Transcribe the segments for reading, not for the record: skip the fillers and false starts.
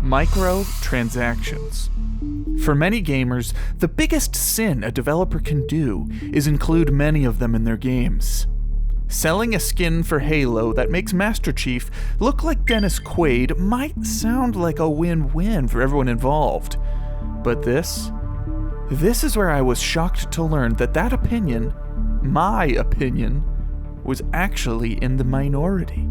Microtransactions. For many gamers, the biggest sin a developer can do is include many of them in their games. Selling a skin for Halo that makes Master Chief look like Dennis Quaid might sound like a win-win for everyone involved. But this is where I was shocked to learn that opinion, my opinion, was actually in the minority.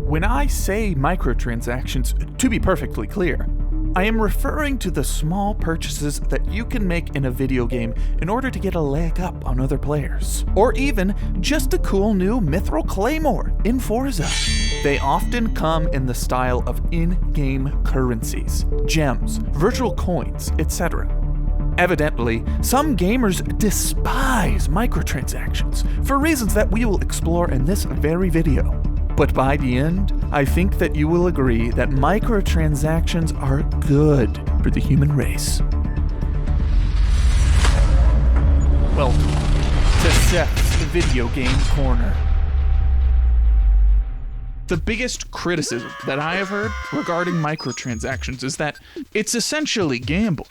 When I say microtransactions, to be perfectly clear, I am referring to the small purchases that you can make in a video game in order to get a leg up on other players. Or even just a cool new Mithril Claymore in Forza. They often come in the style of in-game currencies, gems, virtual coins, etc. Evidently, some gamers despise microtransactions for reasons that we will explore in this very video. But by the end, I think that you will agree that microtransactions are good for the human race. Welcome to Seth's Video Game Corner. The biggest criticism that I have heard regarding microtransactions is that it's essentially gambling.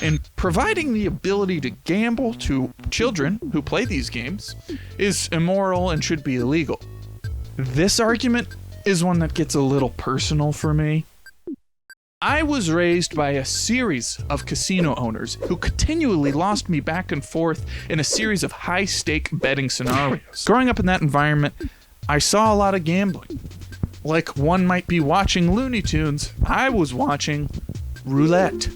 And providing the ability to gamble to children who play these games is immoral and should be illegal. This argument is one that gets a little personal for me. I was raised by a series of casino owners who continually lost me back and forth in a series of high-stake betting scenarios. Growing up in that environment, I saw a lot of gambling. Like one might be watching Looney Tunes, I was watching roulette.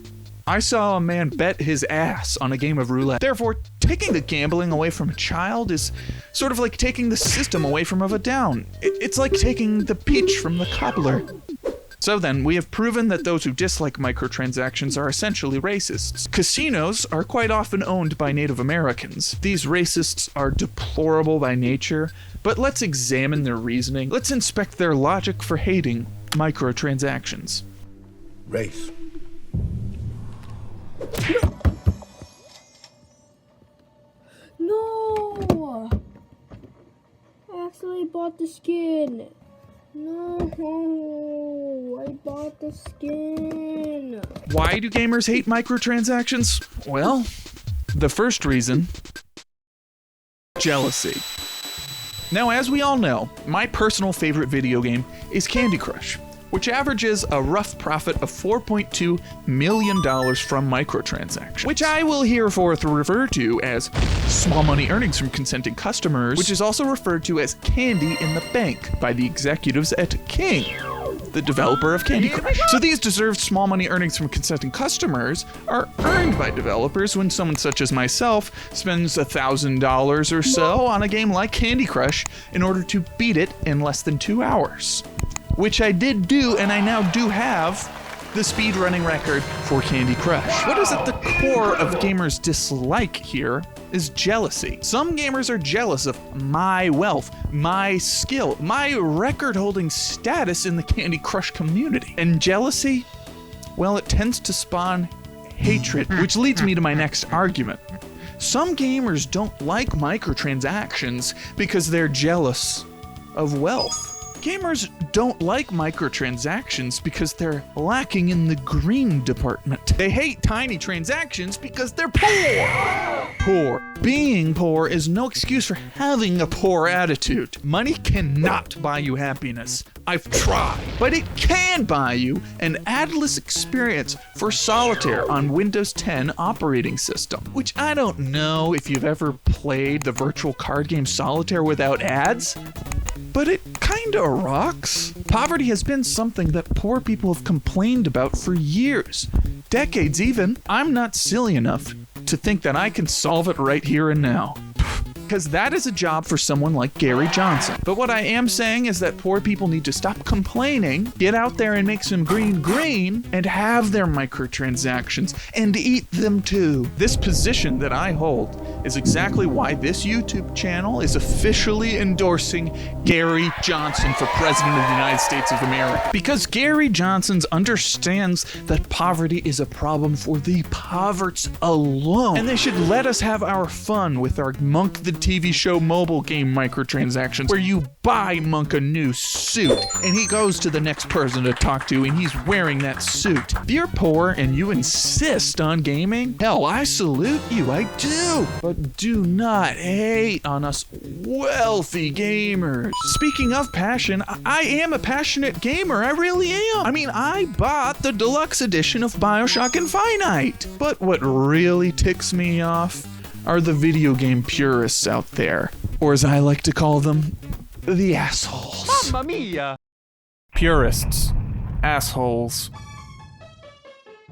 I saw a man bet his ass on a game of roulette. Therefore, taking the gambling away from a child is sort of like taking the system away from a down. It's like taking the peach from the cobbler. So then, we have proven that those who dislike microtransactions are essentially racists. Casinos are quite often owned by Native Americans. These racists are deplorable by nature, but let's examine their reasoning. Let's inspect their logic for hating microtransactions. Race. No! I actually bought the skin. No, I bought the skin. Why do gamers hate microtransactions? Well, the first reason, jealousy. Now, as we all know, my personal favorite video game is Candy Crush, which averages a rough profit of $4.2 million from microtransactions, which I will hereforth refer to as small money earnings from consenting customers, which is also referred to as candy in the bank by the executives at King, the developer of Candy Crush. So these deserved small money earnings from consenting customers are earned by developers when someone such as myself spends $1,000 or so on a game like Candy Crush in order to beat it in less than 2 hours. Which I did do, and I now do have the speedrunning record for Candy Crush. What is at the core of gamers' dislike here is jealousy. Some gamers are jealous of my wealth, my skill, my record-holding status in the Candy Crush community. And jealousy, well, it tends to spawn hatred, which leads me to my next argument. Some gamers don't like microtransactions because they're jealous of wealth. Gamers don't like microtransactions because they're lacking in the green department. They hate tiny transactions because they're poor. Being poor is no excuse for having a poor attitude. Money cannot buy you happiness. I've tried. But it can buy you an adless experience for solitaire on Windows 10 operating system. Which I don't know if you've ever played the virtual card game Solitaire without ads, but it kinda rocks. Poverty has been something that poor people have complained about for years, decades even. I'm not silly enough to think that I can solve it right here and now, because that is a job for someone like Gary Johnson. But what I am saying is that poor people need to stop complaining, get out there and make some green, and have their microtransactions, and eat them too. This position that I hold is exactly why this YouTube channel is officially endorsing Gary Johnson for President of the United States of America. Because Gary Johnson understands that poverty is a problem for the poverts alone, and they should let us have our fun with our Monk the TV show mobile game microtransactions where you buy Monk a new suit and he goes to the next person to talk to and he's wearing that suit. If you're poor and you insist on gaming, hell, I salute you, I do. But do not hate on us wealthy gamers. Speaking of passion, I am a passionate gamer, I really am. I mean, I bought the deluxe edition of BioShock Infinite. But what really ticks me off are the video game purists out there, or as I like to call them, the assholes. Mamma mia! Purists. Assholes.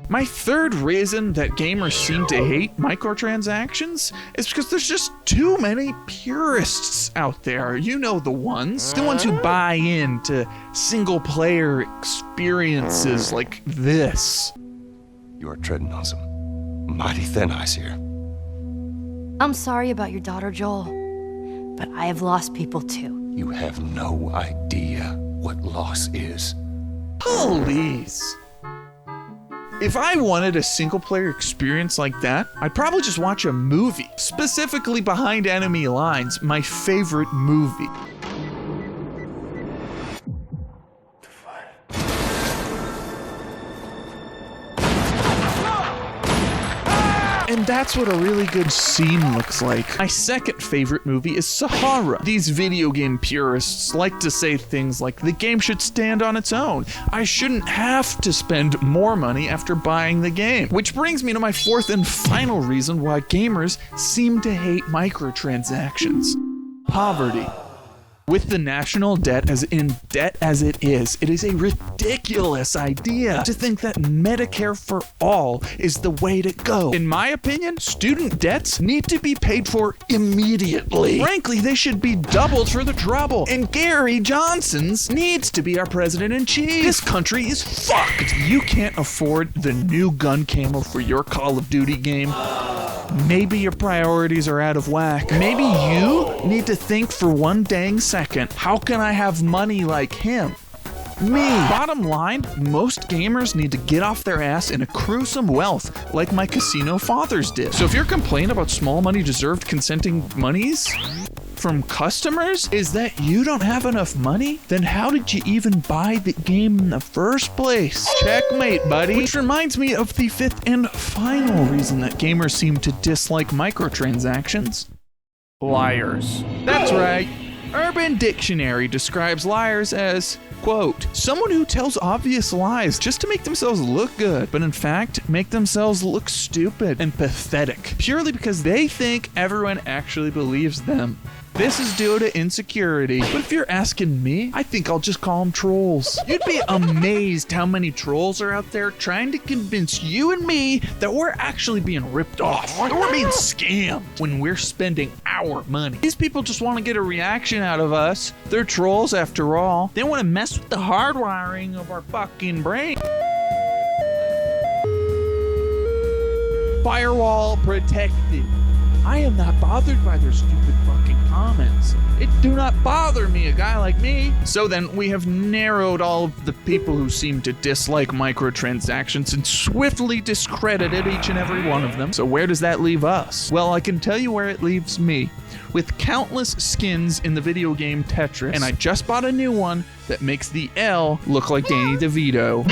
My third reason that gamers seem to hate microtransactions is because there's just too many purists out there. You know the ones who buy into single-player experiences like this. You are treading on some mighty thin ice here. I'm sorry about your daughter, Joel, but I have lost people too. You have no idea what loss is. Please. If I wanted a single-player experience like that, I'd probably just watch a movie. Specifically Behind Enemy Lines, my favorite movie. And that's what a really good scene looks like. My second favorite movie is Sahara. These video game purists like to say things like, the game should stand on its own. I shouldn't have to spend more money after buying the game. Which brings me to my fourth and final reason why gamers seem to hate microtransactions. Poverty. With the national debt as in debt as it is a ridiculous idea to think that Medicare for all is the way to go. In my opinion, student debts need to be paid for immediately. Frankly, they should be doubled for the trouble. And Gary Johnson's needs to be our president-in-chief. This country is fucked. You can't afford the new gun camo for your Call of Duty game. Maybe your priorities are out of whack. Maybe you need to think for one dang second, how can I have money like him? Me. Bottom line, most gamers need to get off their ass and accrue some wealth, like my casino fathers did. So if your complaint about small money deserved consenting monies from customers is that you don't have enough money, then how did you even buy the game in the first place? Checkmate, buddy. Which reminds me of the fifth and final reason that gamers seem to dislike microtransactions. Liars. That's right. Urban Dictionary describes liars as, quote, someone who tells obvious lies just to make themselves look good, but in fact make themselves look stupid and pathetic, purely because they think everyone actually believes them. This is due to insecurity, but if you're asking me, I think I'll just call them trolls. You'd be amazed how many trolls are out there trying to convince you and me that we're actually being ripped off, or we're being scammed when we're spending our money. These people just want to get a reaction out of us. They're trolls after all. They want to mess with the hardwiring of our fucking brain. Firewall protected. I am not bothered by their stupid fucking comments. It do not bother me, a guy like me. So then, we have narrowed all of the people who seem to dislike microtransactions and swiftly discredited each and every one of them. So where does that leave us? Well, I can tell you where it leaves me. With countless skins in the video game Tetris, and I just bought a new one that makes the L look like Danny DeVito.